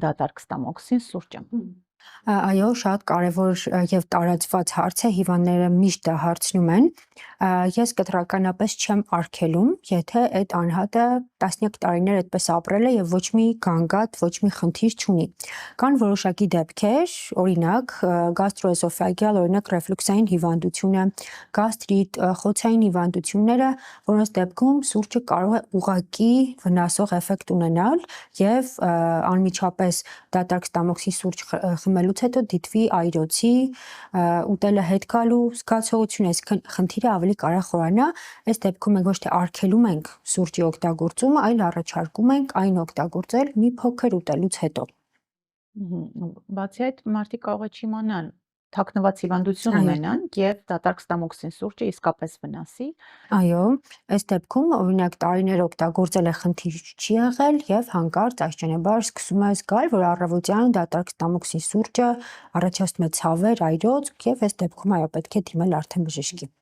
դատարկ ստամոքսին սուրճը։ Այո, շատ կարևոր եւ տարածված հարց է, հիվանդները միշտ դա հարցնում են։ Ես կտրականապես չեմ արգելում, եթե այդ անհատը տասնյակ տարիներ այդպես ապրել է եւ ոչ մի գանգատ, ոչ մի խնդիր չունի։ Կան որոշակի դեպքեր, օրինակ, գաստրոէսոֆագեալ, օրինակ ռեֆլյուքսային հիվանդությունը, գաստրիտ, խոցային հիվանդությունները, որոնց դեպքում սուրճը կարող է ուղղակի վնասող էֆեկտ ունենալ եւ անմիջապես դատարկ ստամոքսի սուրճ խմելուց հետո դիտվի այրոցի, ուտելը հետ գալու զգացողություն, այսինքն խնդիրը ավելի կարող խորանա, այս դեպքում մենք ոչ թե արգելում ենք սուրճի օգտագործումը, այլ առաջարկում ենք այն օգտագործել մի փոքր ուտելուց հետո։ Բացի այդ, մարդիկ կարող է չիմանան, թաքնված հիվանդություն ունենան եւ դատարկ ստամոքսին սուրճը իսկապես վնասի։ Այո, այս դեպքում օրինակ տարիներ օգտագործել է խնդիր չի եղել եւ հանկարծ այսճանաբար սկսում է զգալ, որ առավոտյան դատարկ ստամոքսի սուրճը առաջացնում է ցավեր, այրոց եւ այս դեպքում այո պետք է դիմել արդեն բժշկի։